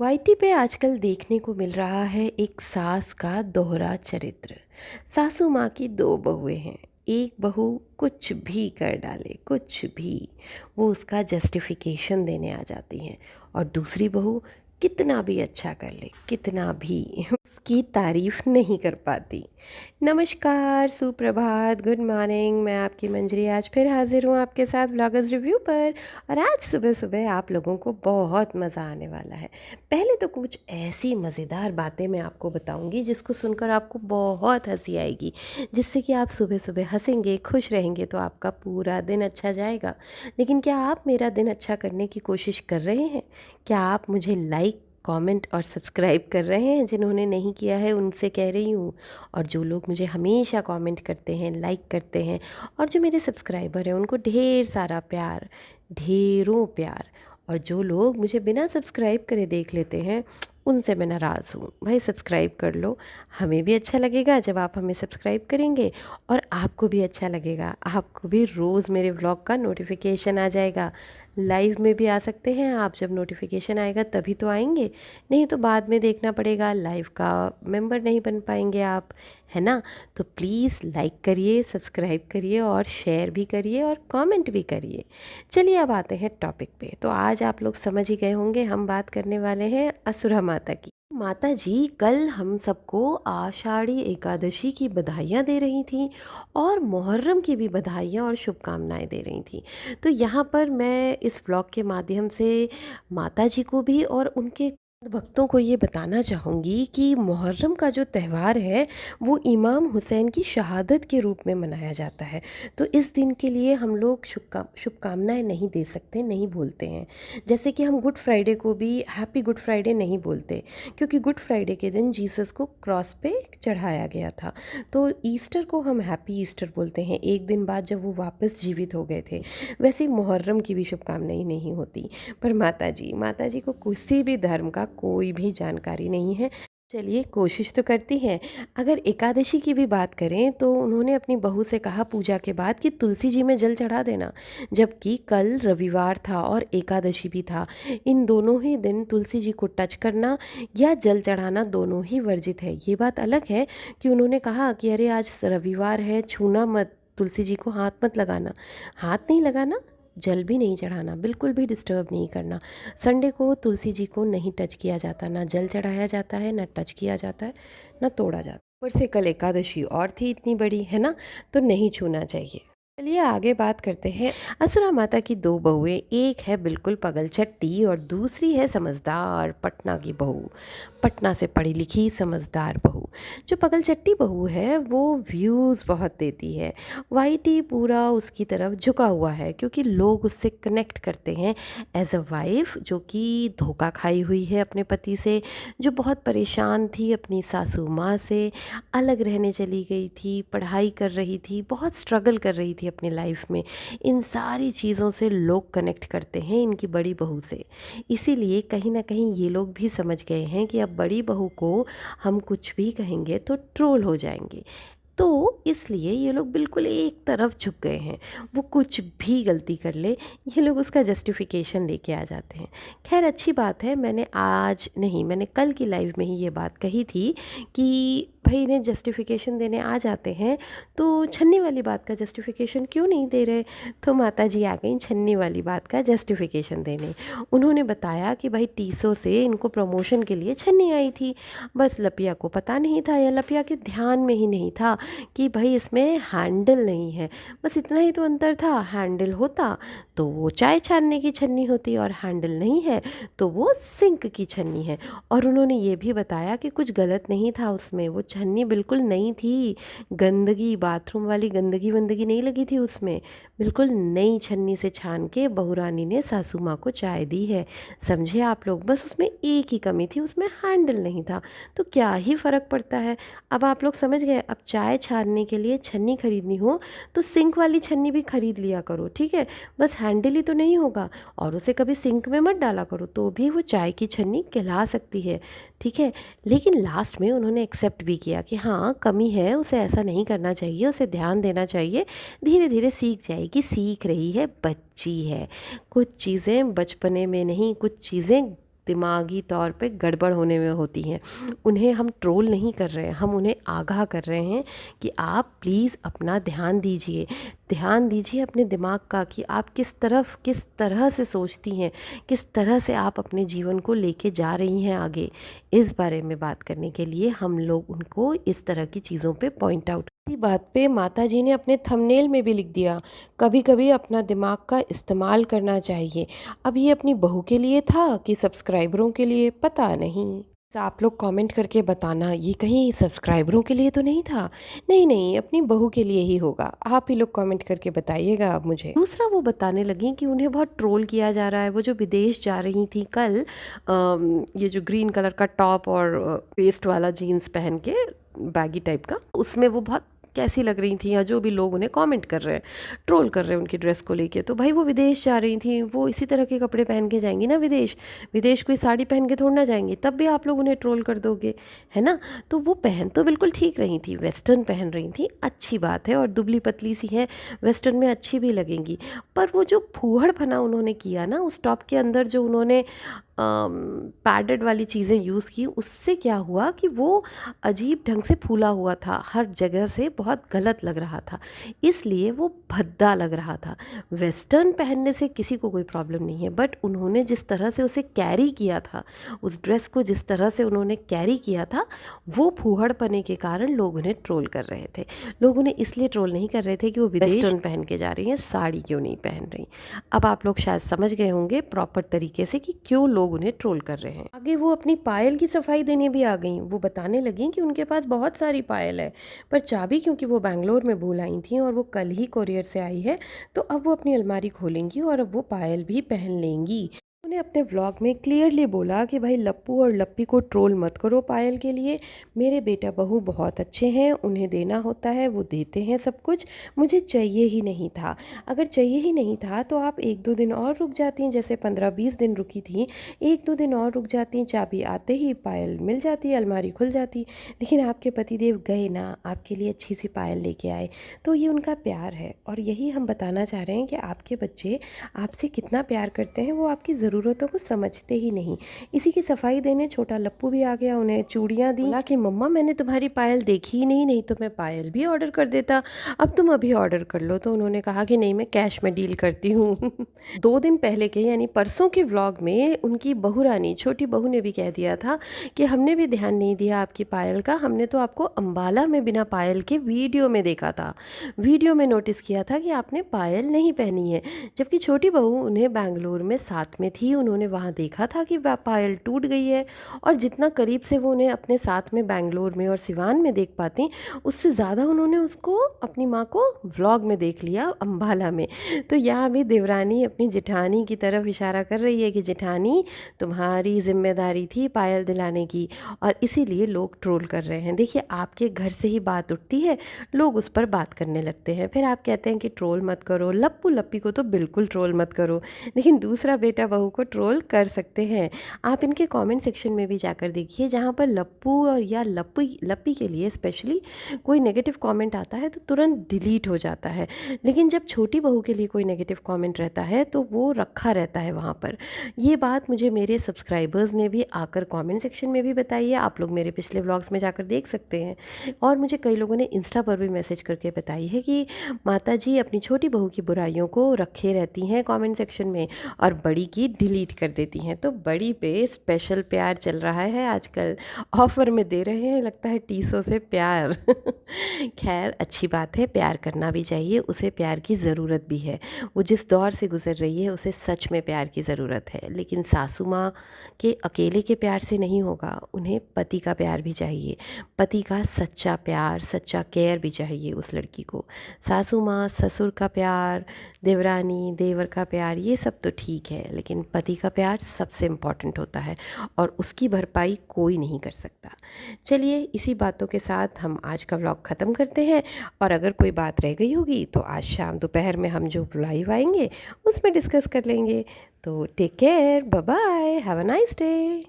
YT पे आजकल देखने को मिल रहा है एक सास का दोहरा चरित्र। सासू माँ की दो बहुएं हैं। एक बहू कुछ भी कर डाले, कुछ भी वो उसका जस्टिफिकेशन देने आ जाती हैं, और दूसरी बहू कितना भी अच्छा कर ले, कितना भी उसकी तारीफ नहीं कर पाती। नमस्कार, सुप्रभात, गुड मॉर्निंग। मैं आपकी मंजरी आज फिर हाजिर हूँ आपके साथ व्लॉगर्स रिव्यू पर। और आज सुबह सुबह आप लोगों को बहुत मज़ा आने वाला है। पहले तो कुछ ऐसी मज़ेदार बातें मैं आपको बताऊंगी जिसको सुनकर आपको बहुत हंसी आएगी, जिससे कि आप सुबह सुबह हंसेंगे, खुश रहेंगे, तो आपका पूरा दिन अच्छा जाएगा। लेकिन क्या आप मेरा दिन अच्छा करने की कोशिश कर रहे हैं? क्या आप मुझे लाइक, कमेंट और सब्सक्राइब कर रहे हैं? जिन्होंने नहीं किया है उनसे कह रही हूँ। और जो लोग मुझे हमेशा कमेंट करते हैं, लाइक करते हैं, और जो मेरे सब्सक्राइबर हैं, उनको ढेर सारा प्यार, ढेरों प्यार। और जो लोग मुझे बिना सब्सक्राइब करे देख लेते हैं, उनसे मैं नाराज़ हूँ। भाई सब्सक्राइब कर लो, हमें भी अच्छा लगेगा जब आप हमें सब्सक्राइब करेंगे, और आपको भी अच्छा लगेगा, आपको भी रोज़ मेरे व्लॉग का नोटिफिकेशन आ जाएगा। लाइव में भी आ सकते हैं आप, जब नोटिफिकेशन आएगा तभी तो आएंगे, नहीं तो बाद में देखना पड़ेगा। लाइव का मेंबर नहीं बन पाएंगे आप, है ना? तो प्लीज़ लाइक करिए, सब्सक्राइब करिए और शेयर भी करिए और कमेंट भी करिए। चलिए अब आते हैं टॉपिक पे। तो आज आप लोग समझ ही गए होंगे, हम बात करने वाले हैं असुरा माता की। माता जी कल हम सबको आषाढ़ी एकादशी की बधाइयाँ दे रही थी, और मुहर्रम की भी बधाइयाँ और शुभकामनाएं दे रही थी। तो यहाँ पर मैं इस ब्लॉग के माध्यम से माता जी को भी और उनके भक्तों को ये बताना चाहूँगी कि मुहर्रम का जो त्यौहार है वो इमाम हुसैन की शहादत के रूप में मनाया जाता है। तो इस दिन के लिए हम लोग शुभकामनाएं नहीं दे सकते, नहीं बोलते हैं। जैसे कि हम गुड फ्राइडे को भी हैप्पी गुड फ्राइडे नहीं बोलते, क्योंकि गुड फ्राइडे के दिन जीसस को क्रॉस पे चढ़ाया गया था। तो ईस्टर को हम हैप्पी ईस्टर बोलते हैं, एक दिन बाद जब वो वापस जीवित हो गए थे। वैसे ही मुहर्रम की भी शुभकामनाएं नहीं होती। पर माता जी को किसी भी धर्म का कोई भी जानकारी नहीं है। चलिए कोशिश तो करती हैं। अगर एकादशी की भी बात करें तो उन्होंने अपनी बहू से कहा पूजा के बाद कि तुलसी जी में जल चढ़ा देना, जबकि कल रविवार था और एकादशी भी था। इन दोनों ही दिन तुलसी जी को टच करना या जल चढ़ाना दोनों ही वर्जित है। ये बात अलग है कि उन्होंने कहा कि अरे आज रविवार है, छूना मत, तुलसी जी को हाथ मत लगाना। हाथ नहीं लगाना, जल भी नहीं चढ़ाना, बिल्कुल भी डिस्टर्ब नहीं करना। संडे को तुलसी जी को नहीं टच किया जाता, ना जल चढ़ाया जाता है, ना टच किया जाता है, ना तोड़ा जाता है। ऊपर से कल एकादशी और थी इतनी बड़ी, है ना? तो नहीं छूना चाहिए। चलिए आगे बात करते हैं। असुरा माता की दो बहुएं, एक है बिल्कुल पगलचट्टी और दूसरी है समझदार पटना की बहू, पटना से पढ़ी लिखी समझदार बहू। जो पगलचट्टी बहू है वो व्यूज़ बहुत देती है। वाईटी पूरा उसकी तरफ झुका हुआ है, क्योंकि लोग उससे कनेक्ट करते हैं एज अ वाइफ जो कि धोखा खाई हुई है अपने पति से, जो बहुत परेशान थी अपनी सासू माँ से, अलग रहने चली गई थी, पढ़ाई कर रही थी, बहुत स्ट्रगल कर रही थी अपनी लाइफ में। इन सारी चीज़ों से लोग कनेक्ट करते हैं इनकी बड़ी बहू से। इसीलिए कहीं ना कहीं ये लोग भी समझ गए हैं कि अब बड़ी बहू को हम कुछ भी कहेंगे तो ट्रोल हो जाएंगे। तो इसलिए ये लोग बिल्कुल एक तरफ झुक गए हैं। वो कुछ भी गलती कर ले, ये लोग उसका जस्टिफिकेशन लेके आ जाते हैं। खैर अच्छी बात है, मैंने कल की लाइव में ही ये बात कही थी कि भाई इन्हें जस्टिफिकेशन देने आ जाते हैं, तो छन्नी वाली बात का जस्टिफिकेशन क्यों नहीं दे रहे? तो माता जी आ गई छन्नी वाली बात का जस्टिफिकेशन देने। उन्होंने बताया कि भाई टीसो से इनको प्रमोशन के लिए छन्नी आई थी, बस लपिया को पता नहीं था, या लपिया के ध्यान में ही नहीं था कि भाई इसमें हैंडल नहीं है। बस इतना ही तो अंतर था, हैंडल होता तो वो चाय छानने की छन्नी होती, और हैंडल नहीं है तो वो सिंक की छन्नी है। और उन्होंने ये भी बताया कि कुछ गलत नहीं था उसमें, वो छन्नी बिल्कुल नई थी, गंदगी, बाथरूम वाली गंदगी वंदगी नहीं लगी थी उसमें, बिल्कुल नई छन्नी से छान के बहुरानी ने सासू माँ को चाय दी है। समझे आप लोग? बस उसमें एक ही कमी थी, उसमें हैंडल नहीं था। तो क्या ही फ़र्क पड़ता है? अब आप लोग समझ गए। अब चाय छानने के लिए छन्नी खरीदनी हो तो सिंक वाली छन्नी भी खरीद लिया करो, ठीक है? बस हैंडल ही तो नहीं होगा, और उसे कभी सिंक में मत डाला करो, तो भी वो चाय की छन्नी कहला सकती है, ठीक है? लेकिन लास्ट में उन्होंने एक्सेप्ट भी किया कि हाँ कमी है, उसे ऐसा नहीं करना चाहिए, उसे ध्यान देना चाहिए, धीरे धीरे सीख जाएगी, सीख रही है, बच्ची है। कुछ चीज़ें बचपने में नहीं, कुछ चीज़ें दिमागी तौर पे गड़बड़ होने में होती हैं। उन्हें हम ट्रोल नहीं कर रहे हैं, हम उन्हें आगाह कर रहे हैं कि आप प्लीज़ अपना ध्यान दीजिए अपने दिमाग का, कि आप किस तरह से सोचती हैं, किस तरह से आप अपने जीवन को लेके जा रही हैं आगे। इस बारे में बात करने के लिए हम लोग उनको इस तरह की चीज़ों पे पॉइंट आउट। इसी बात पे माता जी ने अपने थंबनेल में भी लिख दिया, कभी कभी अपना दिमाग का इस्तेमाल करना चाहिए। अब ये अपनी बहू के लिए था कि सब्सक्राइबरों के लिए, पता नहीं। तो आप लोग कमेंट करके बताना, ये कहीं सब्सक्राइबरों के लिए तो नहीं था? नहीं नहीं, अपनी बहू के लिए ही होगा। आप ही लोग कमेंट करके बताइएगा अब मुझे। दूसरा, वो बताने लगी कि उन्हें बहुत ट्रोल किया जा रहा है। वो जो विदेश जा रही थी कल, ये जो ग्रीन कलर का टॉप और पेस्ट वाला जीन्स पहन के, बैगी टाइप का, उसमें वो बहुत कैसी लग रही थी, या जो भी लोग उन्हें कमेंट कर रहे हैं, ट्रोल कर रहे हैं उनकी ड्रेस को लेके। तो भाई वो विदेश जा रही थी, वो इसी तरह के कपड़े पहन के जाएंगी ना विदेश कोई साड़ी पहन के थोड़ी ना जाएंगी, तब भी आप लोग उन्हें ट्रोल कर दोगे, है ना। तो वो पहन तो बिल्कुल ठीक रही थी, वेस्टर्न पहन रही थी, अच्छी बात है, और दुबली पतली सी है, वेस्टर्न में अच्छी भी लगेंगी। पर वो जो फूहड़पना उन्होंने किया ना, उस टॉप के अंदर जो उन्होंने पैडेड वाली चीज़ें यूज़ की, उससे क्या हुआ कि वो अजीब ढंग से फूला हुआ था, हर जगह से बहुत गलत लग रहा था, इसलिए वो भद्दा लग रहा था। वेस्टर्न पहनने से किसी को कोई प्रॉब्लम नहीं है, बट उन्होंने जिस तरह से उसे कैरी किया था, उस ड्रेस को जिस तरह से उन्होंने कैरी किया था, वो फूहड़पने के कारण लोग उन्हें ट्रोल कर रहे थे। लोग उन्हें इसलिए ट्रोल नहीं कर रहे थे कि वो वेस्टर्न पहन के जा रही हैं, साड़ी क्यों नहीं पहन रही। अब आप लोग शायद समझ गए होंगे प्रॉपर तरीके से कि क्यों लोग उन्हें ट्रोल कर रहे हैं। आगे वो अपनी पायल की सफाई देने भी आ गई। वो बताने लगी कि उनके पास बहुत सारी पायल है, पर चाबी क्योंकि वो बैंगलोर में भूल आई थी और वो कल ही कोरियर से आई है, तो अब वो अपनी अलमारी खोलेंगी और अब वो पायल भी पहन लेंगी। उन्होंने अपने व्लॉग में क्लियरली बोला कि भाई लप्पू और लप्पी को ट्रोल मत करो पायल के लिए, मेरे बेटा बहू बहुत अच्छे हैं, उन्हें देना होता है वो देते हैं सब कुछ, मुझे चाहिए ही नहीं था। अगर चाहिए ही नहीं था तो आप 1-2 दिन और रुक जाती, जैसे 15-20 दिन रुकी थी, 1-2 दिन और रुक जाती, चाबी आते ही पायल मिल जाती, अलमारी खुल जाती। लेकिन आपके पतिदेव गए ना, आपके लिए अच्छी सी पायल लेके आए, तो ये उनका प्यार है। और यही हम बताना चाह रहे हैं कि आपके बच्चे आपसे कितना प्यार करते हैं, वो आपकी ज़रूरतों को समझते ही नहीं। इसी की सफाई देने छोटा लप्पू भी आ गया, उन्हें चूड़ियाँ दी, बोला कि मम्मा मैंने तुम्हारी पायल देखी ही नहीं तो मैं पायल भी ऑर्डर कर देता, अब तुम अभी ऑर्डर कर लो। तो उन्होंने कहा कि नहीं, मैं कैश में डील करती हूँ। 2 दिन पहले के यानी परसों के व्लॉग में उनकी बहू रानी, छोटी बहू ने भी कह दिया था कि हमने भी ध्यान नहीं दिया आपकी पायल का, हमने तो आपको अम्बाला में बिना पायल के वीडियो में देखा था, वीडियो में नोटिस किया था कि आपने पायल नहीं पहनी है। जबकि छोटी बहू उन्हें बैंगलोर में साथ में थी, उन्होंने वहाँ देखा था कि पायल टूट गई है, और जितना करीब से वो उन्हें अपने साथ में बैंगलोर में और सिवान में देख पाती, उससे ज़्यादा उन्होंने उसको, अपनी माँ को व्लॉग में देख लिया अम्बाला में। तो यहाँ भी देवरानी अपनी जेठानी की तरफ इशारा कर रही है कि जेठानी तुम्हारी जिम्मेदारी थी पायल दिलाने की, और इसीलिए लोग ट्रोल कर रहे हैं। देखिए, आपके घर से ही बात उठती है, लोग उस पर बात करने लगते हैं, फिर आप कहते हैं कि ट्रोल मत करो, लप्पू लप्पी को तो बिल्कुल ट्रोल मत करो, लेकिन दूसरा बेटा बहू को ट्रोल कर सकते हैं। आप इनके कमेंट सेक्शन में भी जाकर देखिए, जहाँ पर लप्पू और या लप्पी के लिए स्पेशली कोई नेगेटिव कमेंट आता है तो तुरंत डिलीट हो जाता है, लेकिन जब छोटी बहू के लिए कोई नेगेटिव कमेंट रहता है तो वो रखा रहता है वहाँ पर। ये बात मुझे मेरे सब्सक्राइबर्स ने भी आकर कमेंट सेक्शन में भी बताई है, आप लोग मेरे पिछले व्लॉग्स में जाकर देख सकते हैं। और मुझे कई लोगों ने इंस्टा पर भी मैसेज करके बताई है कि माता जी अपनी छोटी बहू की बुराइयों को रखे रहती हैं कमेंट सेक्शन में, और बड़ी की डिलीट कर देती हैं। तो बड़ी पे स्पेशल प्यार चल रहा है आजकल, ऑफ़र में दे रहे हैं, लगता है टीसों से प्यार। खैर, अच्छी बात है, प्यार करना भी चाहिए, उसे प्यार की ज़रूरत भी है। वो जिस दौर से गुजर रही है उसे सच में प्यार की ज़रूरत है, लेकिन सासू माँ के अकेले के प्यार से नहीं होगा, उन्हें पति का प्यार भी चाहिए, पति का सच्चा प्यार, सच्चा केयर भी चाहिए उस लड़की को। सासू माँ, ससुर का प्यार, देवरानी देवर का प्यार, ये सब तो ठीक है, लेकिन पति का प्यार सबसे इम्पॉर्टेंट होता है, और उसकी भरपाई कोई नहीं कर सकता। चलिए, इसी बातों के साथ हम आज का व्लॉग ख़त्म करते हैं, और अगर कोई बात रह गई होगी तो आज शाम दोपहर में हम जो लाइव आएंगे उसमें डिस्कस कर लेंगे। तो take care, bye bye, have a nice day.